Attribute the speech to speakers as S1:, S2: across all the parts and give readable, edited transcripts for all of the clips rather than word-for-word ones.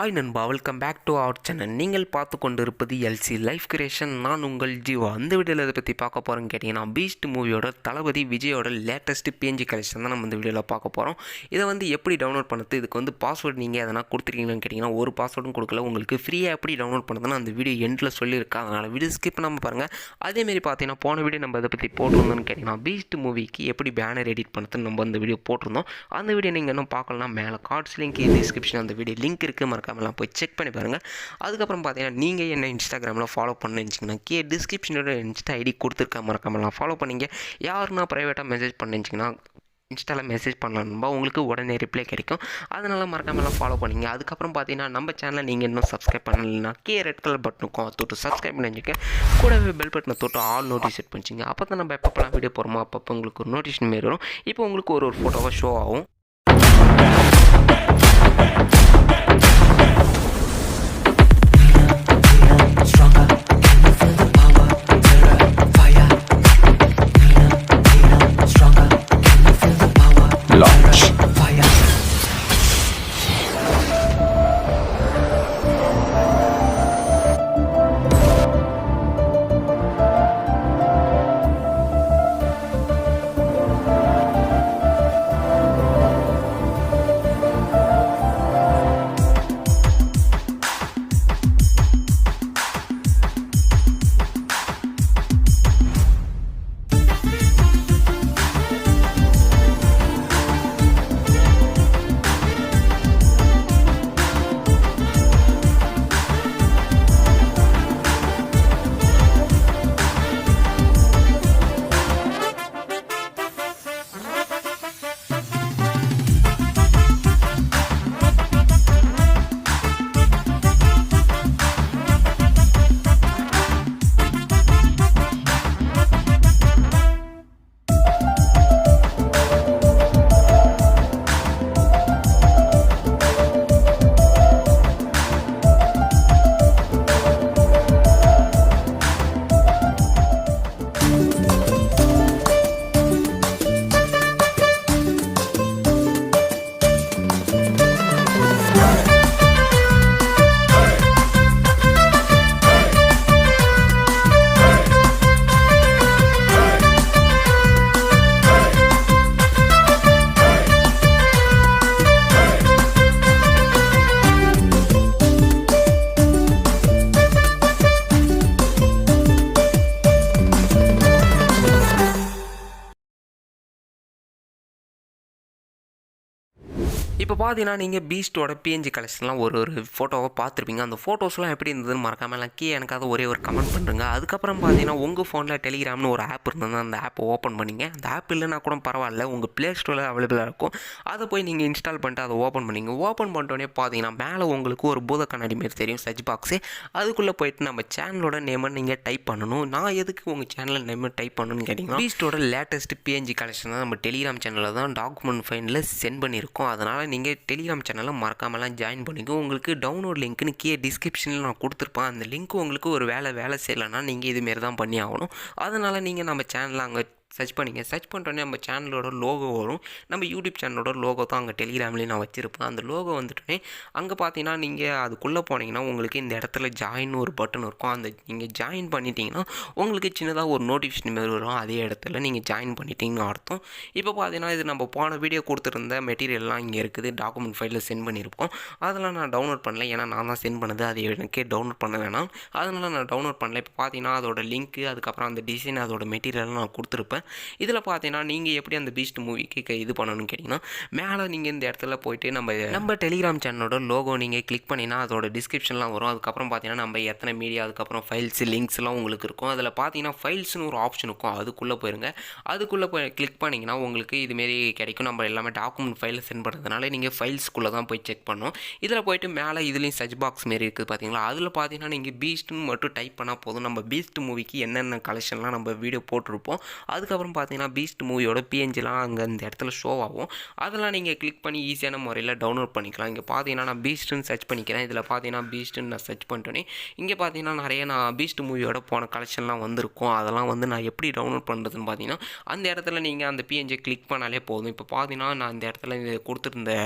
S1: Hi நண்பா, welcome back to our channel. நீங்கள் பார்த்து கொண்டு இருப்பது எல்சி லைஃப் கிரியேஷன். நான் உங்கள் ஜீவா. அந்த வீடியோவில் இதை பற்றி பார்க்க போகிறோன்னு கேட்டிங்கன்னா, பீஸ்ட் மூவியோட தளபதி விஜயோட லேட்டஸ்ட் PNG கலெக்ஷன் தான் நம்ம இந்த வீடியோவில் பார்க்க போகிறோம். இதை எப்படி டவுன்லோட் பண்ணுறது, இதுக்கு பாஸ்வேர்டு நீங்கள் எதனா கொடுத்துருக்கீங்கன்னு கேட்டிங்கன்னா, ஒரு பாஸ்வேர்டும் கொடுக்கல. உங்களுக்கு ஃப்ரீயாக எப்படி டவுன்லோட் பண்ணுறதுன்னு அந்த வீடியோ எண்டில் சொல்லியிருக்கேன். அதனால் வீடியோ ஸ்கிப் பண்ணாமல் பாருங்கள். அதேமாரி பார்த்தீங்கன்னா, போன வீடியோ நம்ம இதை பற்றி போட்டிருந்தோம்னு கேட்டிங்கன்னா, பீஸ்ட் மூவிக்கு எப்படி பேனர் எடிட் பண்ணுறதுன்னு நம்ம அந்த வீடியோ போட்டிருந்தோம். அந்த வீடியோ நீங்கள் இன்னும் பார்க்கலாம், மேலே கார்ட்ஸ் லிங்க் டிஸ்கிரிப்ஷன் அந்த வீடியோ லிங்க் இருக்குது, மறக்காமலாம் போய் செக் பண்ணி பாருங்கள். அதுக்கப்புறம் பார்த்தீங்கன்னா, நீங்கள் என்ன இன்ஸ்டாகிராமில் ஃபாலோ பண்ணிச்சிங்கன்னா டிஸ்கிரிப்ஷனோட இன்ஸ்டா ஐடி கொடுத்துருக்கேன், மறக்காமலாம் ஃபாலோ பண்ணிங்க. யாருன்னா ப்ரைவேட்டாக மெசேஜ் பண்ணிச்சிங்கன்னா இன்ஸ்டாவில் மெசேஜ் பண்ணலாம்பா, உங்களுக்கு உடனே ரிப்ளை கிடைக்கும். அதனால் மறக்காமலாம் ஃபாலோ பண்ணிங்க. அதுக்கப்புறம் பார்த்தீங்கன்னா, நம்ம சேனலை நீங்கள் இன்னும் சப்ஸ்கிரைப் பண்ணலைன்னா ரெட் கலர் பட்டனுக்கும் அதை தொட்டு சப்ஸ்கிரைப் பண்ணிச்சுக்க, கூடவே பெல் பட்டனை தொட்டு ஆல் நோட்டிஸ் செட் பண்ணிச்சிங்க. அப்போ தான் நம்ம எப்பப்போலாம் வீடியோ போகிறோமோ அப்பப்போ உங்களுக்கு ஒரு நோட்டிஃபிகேஷன் மாரி வரும். இப்போ உங்களுக்கு ஒரு ஃபோட்டோவாக ஷோ ஆகும். இப்போ பார்த்தீங்கன்னா, நீங்கள் பீஸ்ட்டோட PNG கலெக்ஷன்லாம் ஒரு ஃபோட்டோவை பார்த்துருப்பீங்க. அந்த ஃபோட்டோஸ்லாம் எப்படி இருந்ததுன்னு மறக்காமலாம் எனக்காக ஒரே ஒரு கமெண்ட் பண்ணுறேங்க. அதுக்கப்புறம் பார்த்தீங்கன்னா, உங்கள் ஃபோனில் டெலிகிராம்னு ஒரு ஆப் இருந்தது, அந்த ஆப்பை ஓப்பன் பண்ணிங்க. அந்த ஆப் இல்லைனா கூட பரவாயில்ல, உங்கள் ப்ளே ஸ்டோரில் அவைலபிளாக இருக்கும். அதை போய் நீங்கள் இன்ஸ்டால் பண்ணிட்டு அதை ஓப்பன் பண்ணிங்க. ஓப்பன் பண்ணிட்டோடனே பார்த்தீங்கன்னா, மேலே உங்களுக்கு ஒரு பூத கண்ணாடி மாரி தெரியும், சர்ச் பாக்ஸு. அதுக்குள்ளே போய்ட்டு நம்ம சேனலோட நேமை நீங்கள் டைப் பண்ணணும். நான் எதுக்கு உங்கள் சேனல் நேமை டைப் பண்ணணும்னு கேட்டிங்கன்னா, பீஸ்ட்டோட லேட்டஸ்ட் PNG கலெக்ஷன் தான் நம்ம டெலிகிராம் சேனலில் தான் டாக்குமெண்ட் ஃபைலில் சென்ட் பண்ணியிருக்கோம். அதனால் நீங்கள் டெலிகிராம் சேனலில் மறக்காமலாம் ஜாயின் பண்ணிக்கோ. உங்களுக்கு டவுன்லோட் லிங்க்னு டிஸ்கிரிப்ஷனில் நான் கொடுத்துருப்பேன். அந்த லிங்க் உங்களுக்கு ஒரு வேலை செய்யலைன்னா நீங்கள் இதுமாரி தான் பண்ணி ஆகணும். அதனால் நீங்கள் நம்ம சேனலில் அங்கே சர்ச் பண்ணிங்க. சர்ச் பண்ணிட்டோன்னே நம்ம சேனலோட லோகோ வரும். நம்ம யூடியூப் சேனலோட லோகோ தான் அங்கே டெலிகிராம்லேயும் நான் வச்சுருப்பேன். அந்த லோகோ வந்துட்டோன்னே அங்கே பார்த்தீங்கன்னா, நீங்கள் அதுக்குள்ளே போனீங்கன்னா உங்களுக்கு இந்த இடத்துல ஜாயின் ஒரு பட்டன் இருக்கும். அந்த நீங்கள் ஜாயின் பண்ணிட்டீங்கன்னா உங்களுக்கு சின்னதாக ஒரு நோட்டிஃபிகேஷன் மாரி வரும். அதே இடத்துல நீங்கள் ஜாயின் பண்ணிட்டீங்கன்னு அர்த்தம். இப்போ பார்த்தீங்கன்னா, இது நம்ம போன வீடியோ கொடுத்துருந்த மெட்டீரியல்லாம் இங்கே இருக்குது, டாக்குமெண்ட் ஃபைலில் சென்ட் பண்ணியிருப்போம். அதெல்லாம் நான் டவுன்லோட் பண்ணல, ஏன்னா நான் தான் சென்ட் பண்ணது, அது எனக்கே டவுன்லோட் பண்ண வேணாம். அதனால் நான் டவுன்லோட் பண்ணல. இப்போ பார்த்தீங்கன்னா, அதோட லிங்க்கு, அதுக்கப்புறம் அந்த டிசைன், அதோட மெட்டீரியல்லாம் நான் கொடுத்துருப்பேன். இதில் பார்த்தீங்கன்னா, நீங்கள் எப்படி அந்த பீஸ்ட் மூவிக்கு இது பண்ணணும்னு கேட்டிங்கன்னா, மேலே நீங்கள் இந்த இடத்துல போய்ட்டு நம்ம டெலிகிராம் சேனலோட லோகோ நீங்கள் கிளிக் பண்ணிங்கன்னா அதோட டிஸ்கிரிப்ஷன்லாம் வரும். அதுக்கப்புறம் பார்த்தீங்கன்னா, நம்ம எத்தனை மீடியா, அதுக்கப்புறம் ஃபைல்ஸ் லிங்க்ஸ்லாம் உங்களுக்கு இருக்கும். அதில் பார்த்தீங்கன்னா, ஃபைல்ஸ்னு ஒரு ஆப்ஷன் இருக்கும், அதுக்குள்ளே போயிருங்க. அதுக்குள்ளே போய் கிளிக் பண்ணிங்கன்னா உங்களுக்கு இதுமாரி கிடைக்கும். நம்ம எல்லாமே டாக்குமெண்ட் ஃபைலில் சென்ட் பண்ணுறதுனால நீங்கள் ஃபைல்ஸ்குள்ளே தான் போய் செக் பண்ணணும். இதில் போய்ட்டு மேலே இதுலேயும் சர்ச் பாக்ஸ் மாரி இருக்குது பார்த்தீங்களா, அதில் பார்த்தீங்கன்னா நீங்கள் பீஸ்ட்னு மட்டும் டைப் பண்ணால் போதும். நம்ம பீஸ்ட் மூவிக்கு என்னென்ன கலெக்ஷன்லாம் நம்ம வீடியோ போட்டிருப்போம், அதுக்கு அதுக்கப்புறம் பார்த்தீங்கன்னா பீஸ்ட் மூவியோட பிஎன்ஜிலாம் அங்கே இந்த இடத்துல ஷோ ஆகும். அதெல்லாம் நீங்கள் கிளிக் பண்ணி ஈஸியான முறையில் டவுன்லோட் பண்ணிக்கலாம். இங்கே பார்த்தீங்கன்னா நான் பீஸ்ட்டுன்னு சர்ச் பண்ணிக்கிறேன். இதில் பார்த்தீங்கன்னா பீஸ்ட்டுன்னு நான் சர்ச் பண்ணிட்டோன்னே இங்கே பார்த்தீங்கன்னா நிறைய நான் பீஸ்ட் மூவியோட போன கலெக்ஷன்லாம் வந்திருக்கும். அதெல்லாம் வந்து நான் எப்படி டவுன்லோட் பண்ணுறதுன்னு பார்த்தீங்கன்னா அந்த இடத்துல நீங்கள் அந்த பிஎன்ஜியை கிளிக் பண்ணாலே போதும். இப்போ பார்த்தீங்கன்னா நான் இந்த இடத்துல இது கொடுத்துருந்த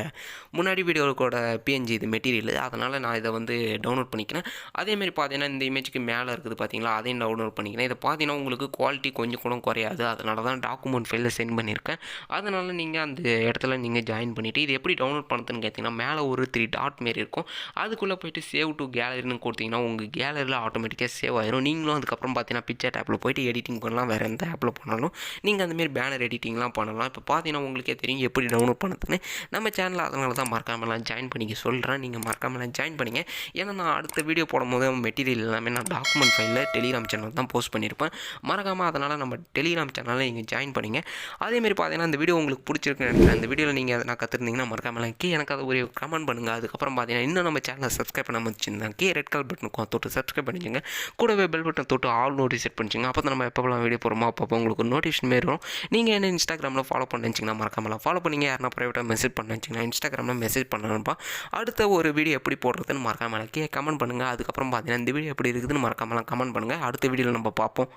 S1: முன்னாடி வீடியோவோட பிஎன்ஜி இது மெட்டீரியல், அதனால் நான் இதை வந்து டவுன்லோட் பண்ணிக்கிறேன். அதேமாரி பார்த்தீங்கன்னா இந்த இமேஜுக்கு மேலே இருக்குது பார்த்தீங்களா, அதையும் டவுன்லோட் பண்ணிக்கிறேன். இதை பார்த்தீங்கன்னா உங்களுக்கு குவாலிட்டி கொஞ்சம் கூட குறையாது. அதனால தான் டாக்குமெண்ட் ஃபைலில் சென்ட் பண்ணியிருக்கேன். அதனால் நீங்கள் அந்த இடத்துல நீங்கள் ஜாயின் பண்ணிவிட்டு இது எப்படி டவுன்லோட் பண்ணுறதுன்னு கேட்டிங்கன்னா மேலே ஒரு 3 டாட் மாரி இருக்கும். அதுக்குள்ளே போய்ட்டு சேவ் டு கேலரின்னு கொடுத்தீங்கன்னா உங்கள் கேலரியில் ஆட்டோமேட்டிக்காக சேவ் ஆயிரும். நீங்களும் அதுக்கப்புறம் பார்த்தீங்கன்னா பிக்சர் ஆப்பில் போய்ட்டு எடிட்டிங் பண்ணலாம். வேறு எந்த ஆப்பில் பண்ணாலும் நீங்கள் அந்தமாரி பேனர் எடிட்டிங்லாம் பண்ணலாம். இப்போ பார்த்தீங்கன்னா உங்களுக்கே தெரியும் எப்படி டவுன்லோட் பண்ணுறதுன்னு. நம்ம சேனலில் அதனால தான் மறக்காமலாம் ஜாயின் பண்ணிக்க சொல்கிறேன். நீங்கள் மறக்காமலாம் ஜாயின் பண்ணிங்க. ஏன்னா நான் அடுத்த வீடியோ போடும்போது மெட்டீரியல் எல்லாமே நான் டாக்குமெண்ட் ஃபைலில் டெலிகிராம் சேனல் தான் போஸ்ட் பண்ணியிருப்பேன். மறக்காமல் அதனால் நம்ம டெலிகிராம் சேனலில் நீங்கள் ஜாயின் பண்ணிங்க. அதேமாரி பார்த்தீங்கன்னா அந்த வீடியோ உங்களுக்கு பிடிச்சிருக்குன்னு நினைக்கிறேன். அந்த வீடியோவில் நீங்கள் அதை நான் கற்றுருந்தீங்கன்னா மறக்காமலாம் எனக்கு அதை ஒரு கமெண்ட் பண்ணுங்கள். அதுக்கப்புறம் பார்த்தீங்கன்னா இன்னும் நம்ம சேனலை சப்ஸ்கிரைப் பண்ணாமல் வச்சுருந்தாங்க ரெட் கலர் பட்டனுக்கும் தொட்டு சப்ஸ்கிரைப் பண்ணிச்சுங்க. கூடவே பெல் பட்டன் தொட்டு ஆல் நோட்டிஃபை செட் பண்ணிச்சுங்க. அப்போ தான் நம்ம எப்போலாம் வீடியோ போகிறோமோ அப்போ உங்களுக்கு நோட்டிஃபிகேஷன் மாரி வரும். நீங்கள் என்ன இன்ஸ்டாகிராமில் ஃபாலோ பண்ணிச்சிங்கன்னா மறக்காமலாம் ஃபாலோ பண்ணிங்க. யாருன்னா ப்ரைவேட்டாக மெசேஜ் பண்ணிச்சிங்கன்னா இன்ஸ்டாகிராமில் மெசேஜ் பண்ணணும்ப்பா. அடுத்த ஒரு வீடியோ எப்படி போடுறதுன்னு மறக்காமலாம் கமெண்ட் பண்ணுங்கள். அதுக்கப்புறம் பார்த்தீங்கன்னா இந்த வீடியோ எப்படி இருக்குதுன்னு மறக்காமலாம் கமெண்ட் பண்ணுங்கள். அடுத்த வீடியோவில் நம்ம பார்ப்போம்.